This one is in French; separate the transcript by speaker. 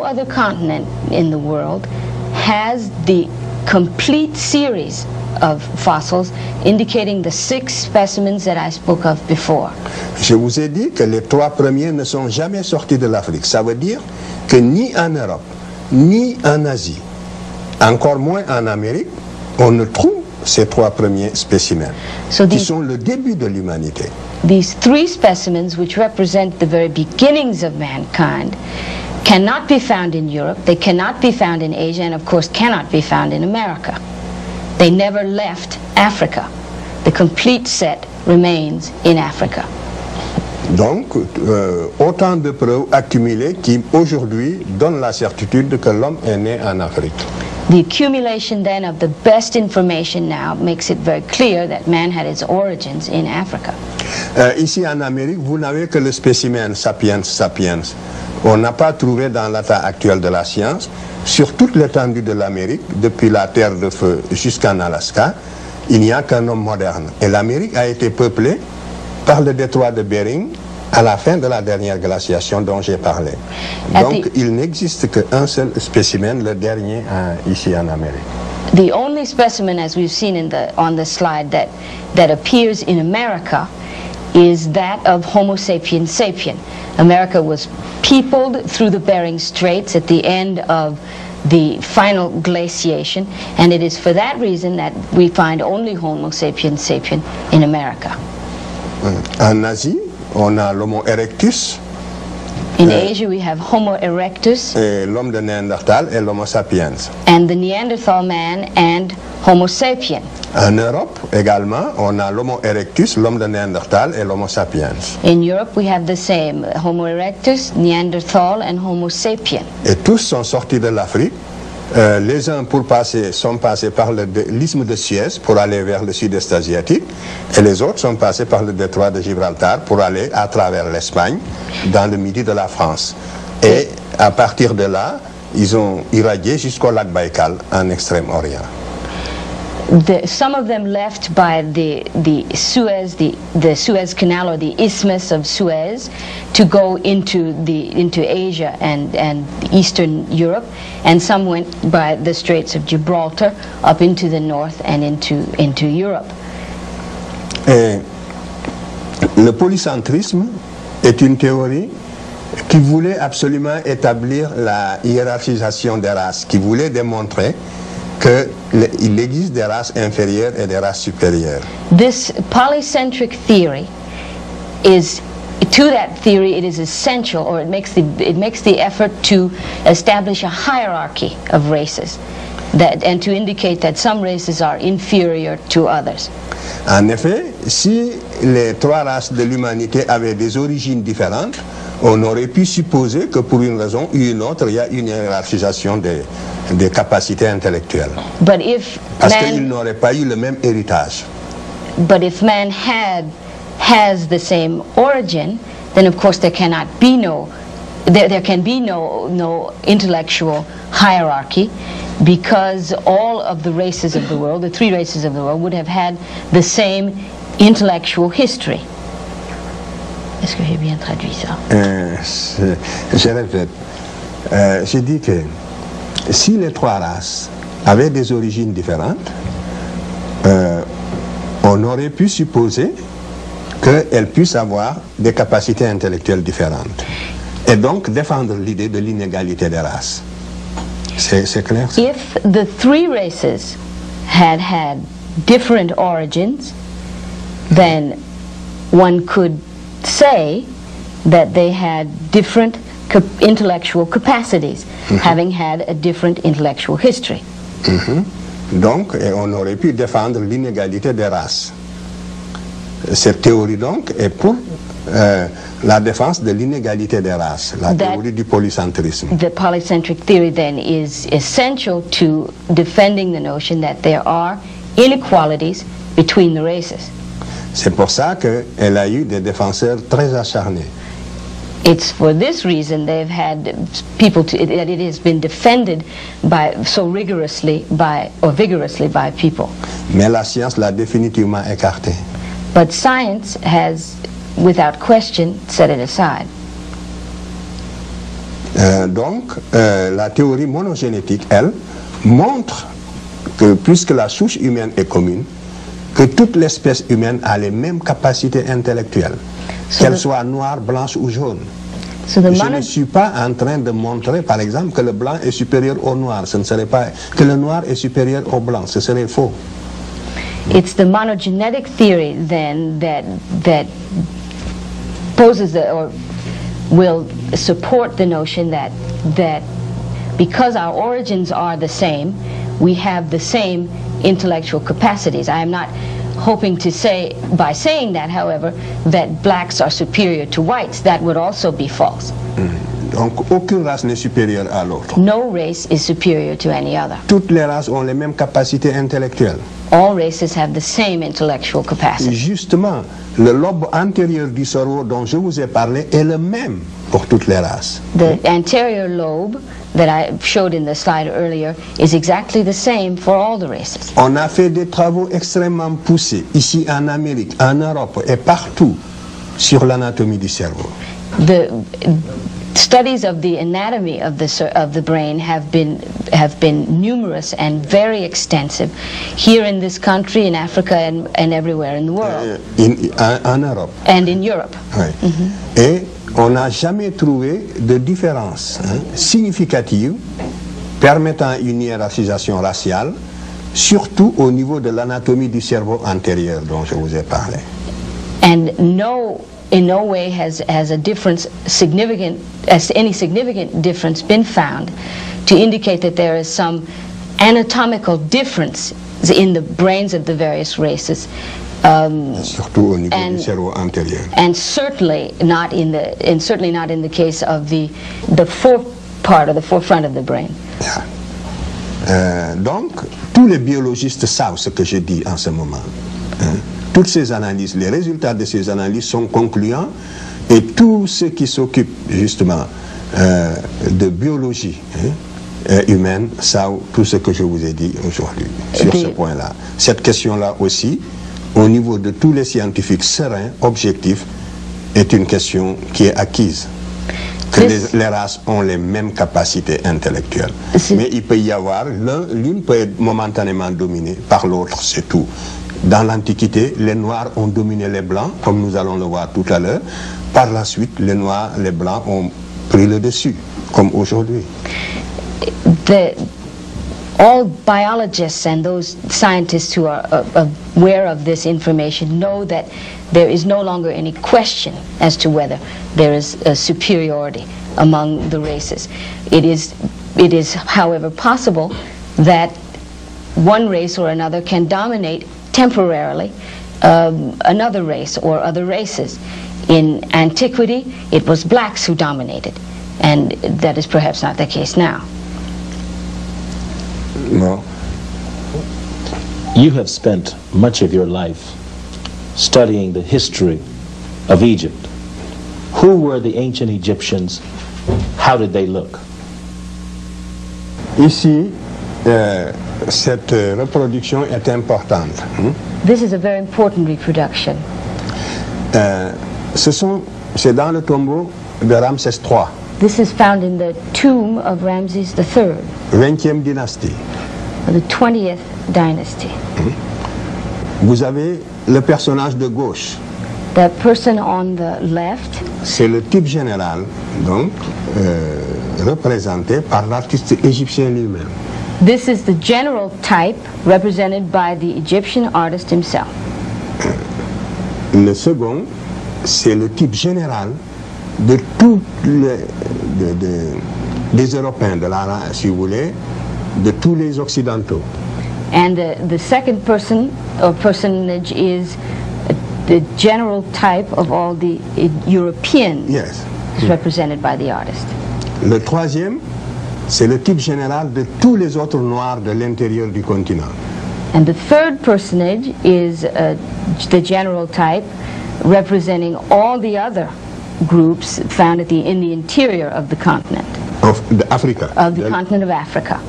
Speaker 1: other continent in the world has the complete series of fossils indicating the 6 specimens that I spoke of before.
Speaker 2: Je vous ai dit que les 3 premiers ne sont jamais sortis de l'Afrique. Ça veut dire que ni en Europe, ni en Asie, encore moins en Amérique, on ne trouve ces 3 premiers spécimens, qui sont le début de l'humanité.
Speaker 1: These 3 specimens, which represent the very beginnings of mankind, cannot be found in Europe, they cannot be found in Asia, and of course cannot be found in America. They never left Africa. The complete set remains in Africa.
Speaker 2: Donc, autant de preuves accumulées qui aujourd'hui donnent la certitude que l'homme est né en Afrique.
Speaker 1: The accumulation then of the best information now makes it very clear that man had its origins in Africa.
Speaker 2: Ici en Amérique, vous n'avez que le spécimen sapiens sapiens. On n'a pas trouvé dans l'état actuel de la science, sur toute l'étendue de l'Amérique, depuis la Terre de Feu jusqu'en Alaska, il n'y a qu'un homme moderne. Et l'Amérique a été peuplée par le détroit de Bering à la fin de la dernière glaciation dont j'ai parlé. Donc il n'existe qu'un seul spécimen, le dernier ici en Amérique.
Speaker 1: The only specimen, as we've seen on the slide, that appears in America is that of Homo sapiens sapien. America was peopled through the Bering Straits at the end of the final glaciation, and it is for that reason that we find only Homo sapiens sapien in America.
Speaker 2: En Asie, on a l'Homo erectus.
Speaker 1: In Asia, we have Homo erectus.
Speaker 2: Et l'homme de Néandertal et l'Homo sapiens.
Speaker 1: And the Neanderthal man and Homo sapien.
Speaker 2: En Europe également, on a l'Homo erectus, l'homme de Néandertal et l'Homo sapiens.
Speaker 1: In Europe, we have the same, Homo erectus, Neanderthal and Homo sapien.
Speaker 2: Et tous sont sortis de l'Afrique. Les uns sont passés par l'isthme de Suez pour aller vers le sud-est asiatique, et les autres sont passés par le détroit de Gibraltar pour aller à travers l'Espagne, dans le midi de la France. Et à partir de là, ils ont irradié jusqu'au lac Baïkal en Extrême-Orient.
Speaker 1: Some of them left by the Suez Canal or the Isthmus of Suez to go into Asia and Eastern Europe, and some went by the Straits of Gibraltar up into the north and into Europe.
Speaker 2: Et le polycentrisme est une théorie qui voulait absolument établir la hiérarchisation des races, qui voulait démontrer qu'il existe des races inférieures et des races supérieures.
Speaker 1: This polycentric theory is, to that theory, it is essential, or it makes the effort to establish a hierarchy of races, and to indicate that some races are inferior to others.
Speaker 2: En effet, si les 3 races de l'humanité avaient des origines différentes, on aurait pu supposer que pour une raison ou une autre, il y a une hiérarchisation des capacités intellectuelles. Parce qu'ils n'auraient pas eu le même héritage.
Speaker 1: But if man has the same origin, then of course there can be no intellectual hierarchy, because all of the races of the world, the 3 races of the world, would have had the same intellectual history. Est-ce que j'ai bien traduit ça?
Speaker 2: Je répète. J'ai dit que si les 3 races avaient des origines différentes, on aurait pu supposer qu'elles puissent avoir des capacités intellectuelles différentes. Et donc défendre l'idée de l'inégalité des races. C'est clair?
Speaker 1: If the 3 races had different origins, then one could say that they had different intellectual capacities, having had a different intellectual history.
Speaker 2: Donc, on aurait pu défendre l'inégalité des races. Cette théorie donc est pour la défense de l'inégalité des races, la théorie du polycentrisme.
Speaker 1: The polycentric theory then is essential to defending the notion that there are inequalities between the races.
Speaker 2: C'est pour ça qu'elle a eu des défenseurs très acharnés.
Speaker 1: It's for this reason they've had people that it has been defended vigorously by people.
Speaker 2: Mais la science l'a définitivement écarté.
Speaker 1: But science has, without question, set it aside.
Speaker 2: Donc, la théorie monogénétique, elle, montre que puisque la souche humaine est commune, que toute l'espèce humaine a les mêmes capacités intellectuelles, qu'elle soit noire, blanche ou jaune. Je ne suis pas en train de montrer, par exemple, que le blanc est supérieur au noir. Ce ne serait pas que le noir est supérieur au blanc. Ce serait faux.
Speaker 1: It's the monogenetic theory then that poses or will support the notion that because our origins are the same, we have the same intellectual capacities. I am not hoping to say, by saying that, however, that blacks are superior to whites. That would also be false.
Speaker 2: Donc, aucune race n'est supérieure à l'autre.
Speaker 1: No race is superior to any other.
Speaker 2: Toutes les races ont les mêmes capacités intellectuelles.
Speaker 1: All races have the same intellectual capacity.
Speaker 2: Justement, le lobe antérieur du cerveau dont je vous ai parlé est le même pour toutes les races.
Speaker 1: The anterior lobe that I showed in the slide earlier is exactly the same for all the races.
Speaker 2: On a fait des travaux extrêmement poussés ici en Amérique, en Europe et partout sur l'anatomie du cerveau.
Speaker 1: The studies of the anatomy of the brain have been numerous and very extensive here in this country, in Africa, and everywhere in the world.
Speaker 2: En Europe.
Speaker 1: And in Europe.
Speaker 2: Oui. Et on n'a jamais trouvé de différence significative permettant une hiérarchisation raciale, surtout au niveau de l'anatomie du cerveau antérieur dont je vous ai parlé.
Speaker 1: And in no way has any significant difference been found to indicate that there is some anatomical difference in the brains of the various races.
Speaker 2: Surtout au niveau du cerveau antérieur.
Speaker 1: And certainly not in the case of the forefront of the brain.
Speaker 2: Yeah. Donc, tous les biologistes savent ce que je dis en ce moment. Toutes ces analyses, les résultats de ces analyses sont concluants et tous ceux qui s'occupent justement de biologie humaine savent tout ce que je vous ai dit aujourd'hui sur ce point-là. Cette question-là aussi, au niveau de tous les scientifiques sereins, objectifs, est une question qui est acquise. Que les races ont les mêmes capacités intellectuelles. Mais il peut y avoir, l'une peut être momentanément dominée par l'autre, c'est tout. Dans l'Antiquité, les Noirs ont dominé les Blancs, comme nous allons le voir tout à l'heure. Par la suite, les Noirs, les Blancs ont pris le dessus, comme aujourd'hui.
Speaker 1: All biologists and those scientists who are aware of this information know that there is no longer any question as to whether there is a superiority among the races. It is, however, possible that one race or another can dominate temporarily another race or other races. In antiquity, it was blacks who dominated, and that is perhaps not the case now.
Speaker 2: No.
Speaker 3: You have spent much of your life studying the history of Egypt. Who were the ancient Egyptians? How did they look?
Speaker 2: Ici, cette reproduction est importante.
Speaker 1: This is a very important reproduction.
Speaker 2: C'est dans le tombeau de Ramsès III.
Speaker 1: This is found in the tomb of Ramses III.
Speaker 2: 20e dynastie.
Speaker 1: The 20th dynasty.
Speaker 2: Vous avez le personnage de gauche.
Speaker 1: The person on the left.
Speaker 2: C'est le type général, donc, représenté par l'artiste égyptien lui-même.
Speaker 1: This is the general type represented by the Egyptian artist himself.
Speaker 2: Le second, c'est le type général de tous des Européens, si vous voulez, de tous les Occidentaux.
Speaker 1: And the second person or personage is the general type of all the Europeans represented by the artist.
Speaker 2: Le troisième, c'est le type général de tous les autres Noirs de l'intérieur du continent.
Speaker 1: And the third personage is the general type representing all the other groups found in the interior of the continent.
Speaker 2: Of Africa.
Speaker 1: Of the continent of Africa.